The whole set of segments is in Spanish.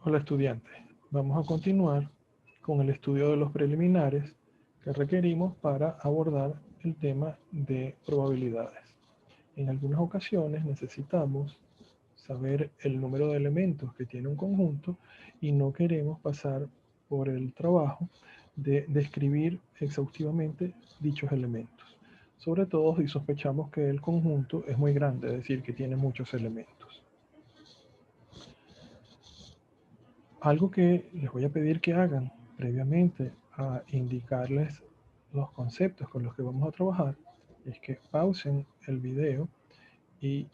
Hola estudiantes, vamos a continuar con el estudio de los preliminares que requerimos para abordar el tema de probabilidades. En algunas ocasiones necesitamos saber el número de elementos que tiene un conjunto y no queremos pasar por el trabajo de describir exhaustivamente dichos elementos. Sobre todo si sospechamos que el conjunto es muy grande, es decir, que tiene muchos elementos. Algo que les voy a pedir que hagan previamente a indicarles los conceptos con los que vamos a trabajar es que pausen el video y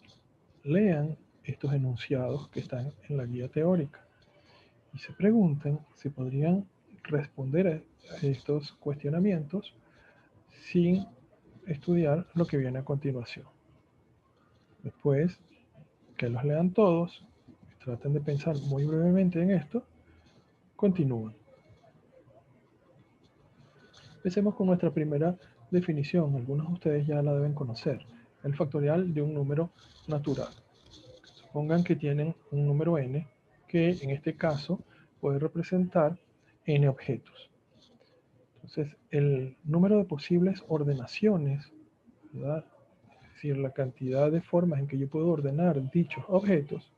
lean estos enunciados que están en la guía teórica y se pregunten si podrían responder a estos cuestionamientos sin estudiar lo que viene a continuación. Después que los lean todos, traten de pensar muy brevemente en esto, continúen. Empecemos con nuestra primera definición. Algunos de ustedes ya la deben conocer. El factorial de un número natural. Supongan que tienen un número n que en este caso puede representar n objetos. Entonces, el número de posibles ordenaciones, ¿verdad? Es decir, la cantidad de formas en que yo puedo ordenar dichos objetos,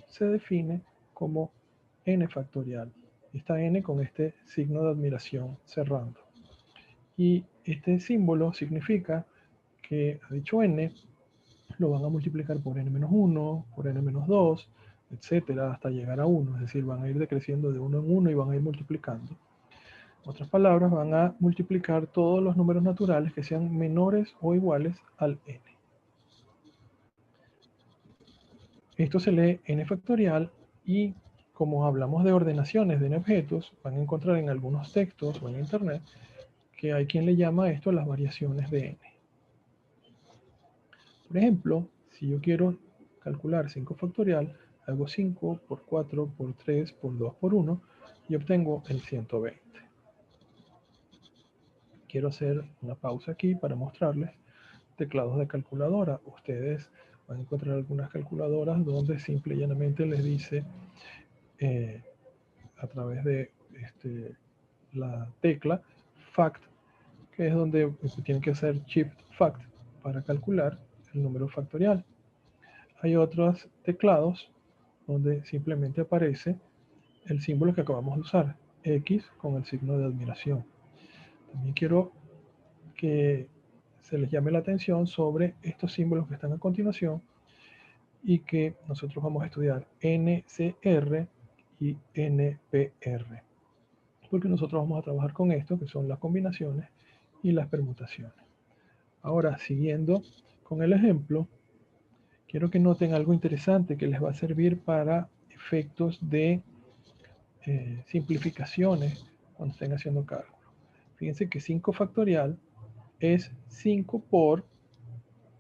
se define como n factorial. Está n con este signo de admiración cerrando. Y este símbolo significa que a dicho n lo van a multiplicar por n-1, por n-2, etcétera, hasta llegar a 1. Es decir, van a ir decreciendo de 1 en 1 y van a ir multiplicando. En otras palabras, van a multiplicar todos los números naturales que sean menores o iguales al n. Esto se lee n factorial y como hablamos de ordenaciones de n objetos, van a encontrar en algunos textos o en internet que hay quien le llama a esto las variaciones de n. Por ejemplo, si yo quiero calcular 5 factorial, hago 5 por 4 por 3 por 2 por 1 y obtengo el 120. Quiero hacer una pausa aquí para mostrarles teclados de calculadora. Ustedes van a encontrar algunas calculadoras donde simple y llanamente les dice a través de la tecla fact, que es donde tienen que hacer shift fact para calcular el número factorial. Hay otros teclados donde simplemente aparece el símbolo que acabamos de usar, X con el signo de admiración. También quiero que se les llame la atención sobre estos símbolos que están a continuación y que nosotros vamos a estudiar NCR y NPR, porque nosotros vamos a trabajar con esto, que son las combinaciones y las permutaciones. Ahora, siguiendo con el ejemplo, quiero que noten algo interesante que les va a servir para efectos de simplificaciones cuando estén haciendo cálculo. Fíjense que 5 factorial es 5 por,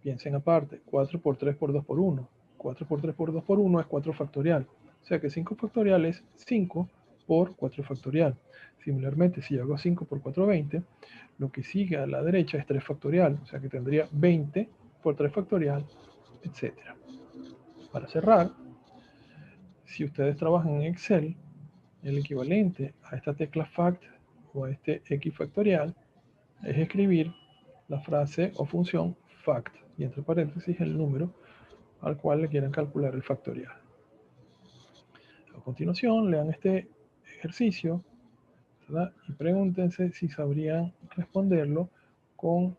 piensen aparte, 4 por 3 por 2 por 1. 4 por 3 por 2 por 1 es 4 factorial. O sea que 5 factorial es 5 por 4 factorial. Similarmente, si yo hago 5 por 4, 20, lo que sigue a la derecha es 3 factorial. O sea que tendría 20 por 3 factorial, etc. Para cerrar, si ustedes trabajan en Excel, el equivalente a esta tecla fact o a este x factorial es escribir la frase o función fact y entre paréntesis el número al cual le quieran calcular el factorial. A continuación, lean este ejercicio, ¿verdad? Y pregúntense si sabrían responderlo con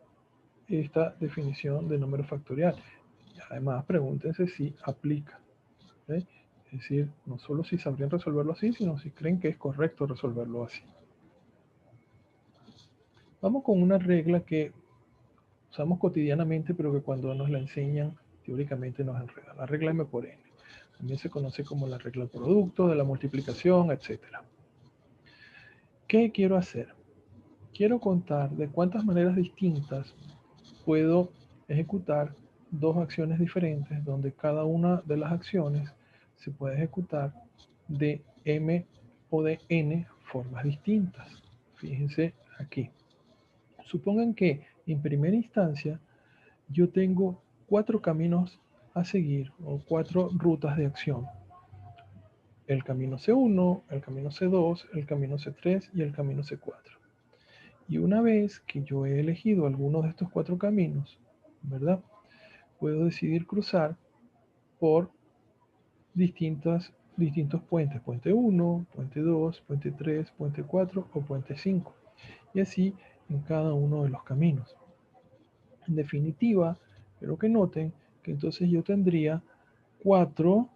esta definición de número factorial. Y además, pregúntense si aplica. ¿Okay? Es decir, no solo si sabrían resolverlo así, sino si creen que es correcto resolverlo así. Vamos con una regla que usamos cotidianamente, pero que cuando nos la enseñan, teóricamente nos enreda. La regla M por N. También se conoce como la regla del producto, de la multiplicación, etc. ¿Qué quiero hacer? Quiero contar de cuántas maneras distintas puedo ejecutar dos acciones diferentes, donde cada una de las acciones se puede ejecutar de M o de N formas distintas. Fíjense aquí. Supongan que en primera instancia yo tengo 4 caminos a seguir o 4 rutas de acción. el camino C1, el camino C2, el camino C3 y el camino C4. Y una vez que yo he elegido alguno de estos 4 caminos, ¿verdad? Puedo decidir cruzar por distintos puentes. Puente 1, puente 2, puente 3, puente 4 o puente 5. Y así en cada uno de los caminos. En definitiva, quiero que noten que entonces yo tendría 4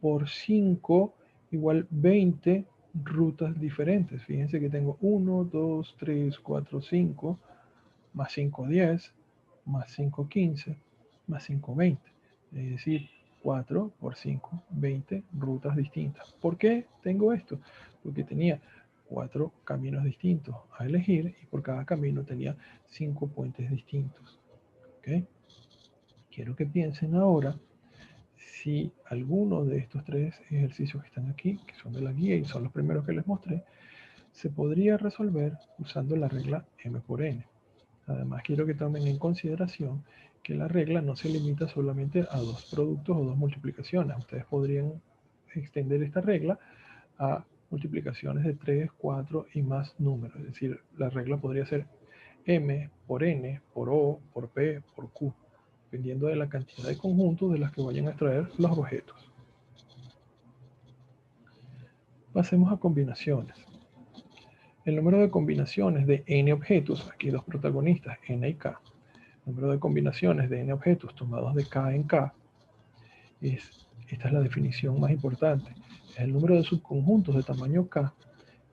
por 5 igual 20 rutas diferentes. Fíjense que tengo 1, 2, 3, 4, 5, más 5, 10, más 5, 15, más 5, 20. Es decir, 4 por 5, 20 rutas distintas. ¿Por qué tengo esto? Porque tenía 4 caminos distintos a elegir y por cada camino tenía 5 puentes distintos. ¿Okay? Quiero que piensen ahora si alguno de estos 3 ejercicios que están aquí, que son de la guía y son los primeros que les mostré, se podría resolver usando la regla M por N. Además, quiero que tomen en consideración que la regla no se limita solamente a 2 productos o 2 multiplicaciones. Ustedes podrían extender esta regla a multiplicaciones de 3, 4 y más números. Es decir, la regla podría ser M por N, por O, por P, por Q, dependiendo de la cantidad de conjuntos de las que vayan a extraer los objetos. Pasemos a combinaciones. El número de combinaciones de n objetos, aquí dos protagonistas, n y k, el número de combinaciones de n objetos tomados de k en k, esta es la definición más importante, es el número de subconjuntos de tamaño k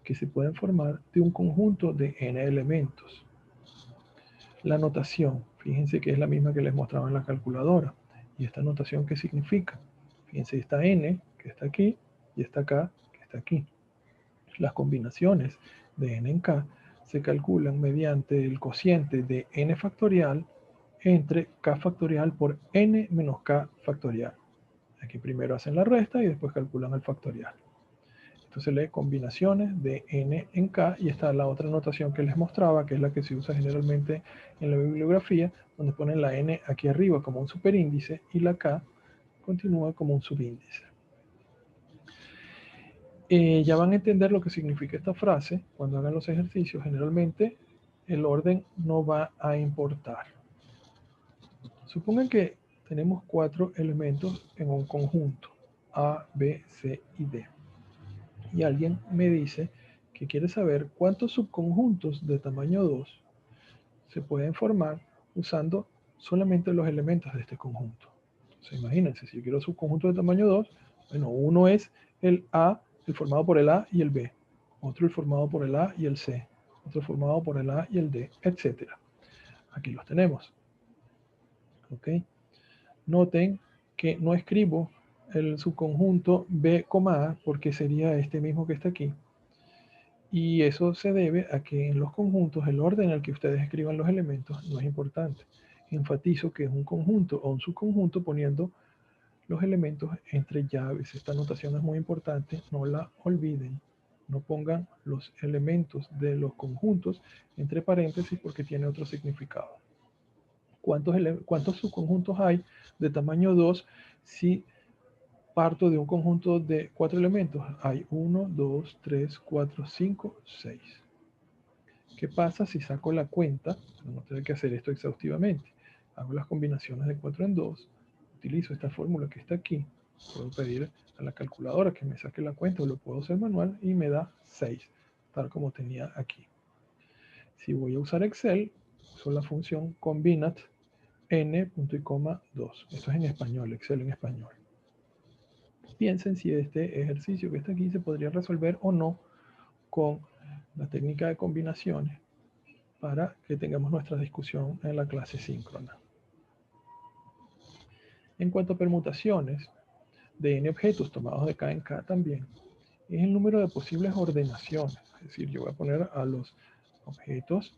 que se pueden formar de un conjunto de n elementos. La notación, fíjense que es la misma que les mostraba en la calculadora. ¿Y esta notación qué significa? Fíjense, esta n que está aquí y esta k que está aquí. Las combinaciones de n en k se calculan mediante el cociente de n factorial entre k factorial por n menos k factorial. Aquí primero hacen la resta y después calculan el factorial. Entonces lee combinaciones de n en k y está la otra notación que les mostraba, que es la que se usa generalmente en la bibliografía, donde ponen la n aquí arriba como un superíndice y la k continúa como un subíndice. Ya van a entender lo que significa esta frase cuando hagan los ejercicios. Generalmente el orden no va a importar. Supongan que tenemos 4 elementos en un conjunto A, B, C y D. Y alguien me dice que quiere saber cuántos subconjuntos de tamaño 2 se pueden formar usando solamente los elementos de este conjunto. Entonces imagínense, si yo quiero subconjunto de tamaño 2, bueno, uno es el A, el formado por el A y el B, otro el formado por el A y el C, otro formado por el A y el D, etc. Aquí los tenemos. ¿Ok? Noten que no escribo el subconjunto B, A porque sería este mismo que está aquí. Y eso se debe a que en los conjuntos el orden en el que ustedes escriban los elementos no es importante. Enfatizo que es un conjunto o un subconjunto poniendo los elementos entre llaves. Esta notación es muy importante, no la olviden. No pongan los elementos de los conjuntos entre paréntesis porque tiene otro significado. ¿Cuántos subconjuntos hay de tamaño 2 si parto de un conjunto de 4 elementos? Hay 1, 2, 3, 4, 5, 6. ¿Qué pasa si saco la cuenta? No tengo que hacer esto exhaustivamente. Hago las combinaciones de 4 en 2. Utilizo esta fórmula que está aquí. Puedo pedir a la calculadora que me saque la cuenta o lo puedo hacer manual y me da 6, tal como tenía aquí. Si voy a usar Excel, uso la función combinat n, punto y coma 2. Esto es en español, Excel en español. Piensen si este ejercicio que está aquí se podría resolver o no con la técnica de combinaciones para que tengamos nuestra discusión en la clase síncrona. En cuanto a permutaciones de n objetos tomados de k en k también, es el número de posibles ordenaciones. Es decir, yo voy a poner a los objetos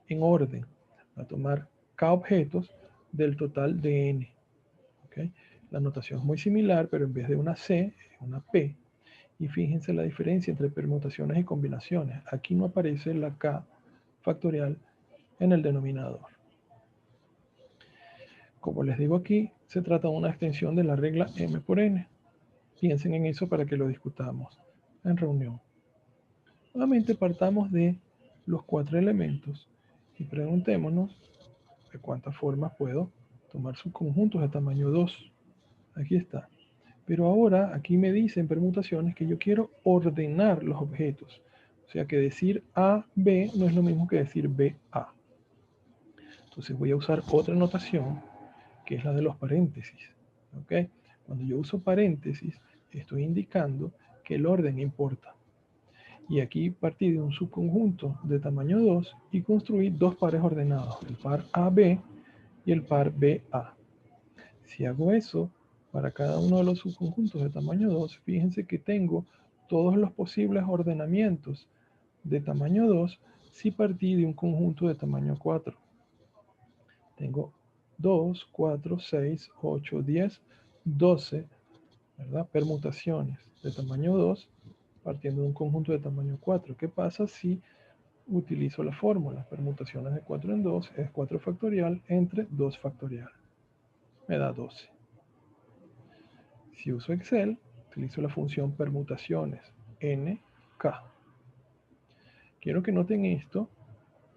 en orden. Voy a tomar k objetos del total de n. ¿Okay? La notación es muy similar, pero en vez de una C, es una P. Y fíjense la diferencia entre permutaciones y combinaciones. Aquí no aparece la k factorial en el denominador. Como les digo aquí, se trata de una extensión de la regla M por N. Piensen en eso para que lo discutamos en reunión. Nuevamente partamos de los 4 elementos y preguntémonos de cuántas formas puedo tomar subconjuntos de tamaño 2. Aquí está. Pero ahora aquí me dicen permutaciones que yo quiero ordenar los objetos. O sea que decir A, B no es lo mismo que decir B, A. Entonces voy a usar otra notación que es la de los paréntesis. ¿Ok? Cuando yo uso paréntesis, estoy indicando que el orden importa. Y aquí partí de un subconjunto de tamaño 2 y construí dos pares ordenados, el par AB y el par BA. Si hago eso, para cada uno de los subconjuntos de tamaño 2, fíjense que tengo todos los posibles ordenamientos de tamaño 2 si partí de un conjunto de tamaño 4. Tengo 2, 4, 6, 8, 10, 12, ¿verdad? Permutaciones de tamaño 2 partiendo de un conjunto de tamaño 4. ¿Qué pasa si utilizo la fórmula? Permutaciones de 4 en 2 es 4 factorial entre 2 factorial. Me da 12. Si uso Excel, utilizo la función permutaciones nk. Quiero que noten esto,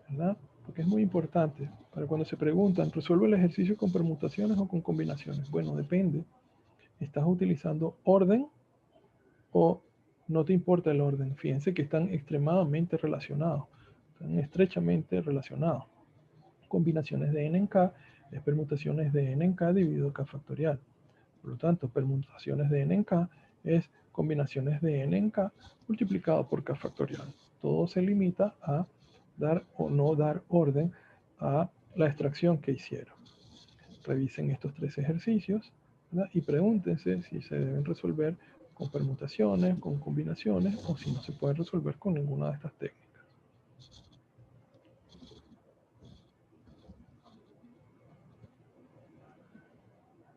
¿verdad? Porque es muy importante para cuando se preguntan, ¿resuelve el ejercicio con permutaciones o con combinaciones? Bueno, depende. ¿Estás utilizando orden o no te importa el orden? Fíjense que están extremadamente relacionados, están estrechamente relacionados. Combinaciones de n en k es permutaciones de n en k dividido k factorial. Por lo tanto, permutaciones de n en k es combinaciones de n en k multiplicado por k factorial. Todo se limita a dar o no dar orden a la extracción que hicieron. Revisen estos 3 ejercicios, ¿verdad? Y pregúntense si se deben resolver con permutaciones, con combinaciones o si no se puede resolver con ninguna de estas técnicas.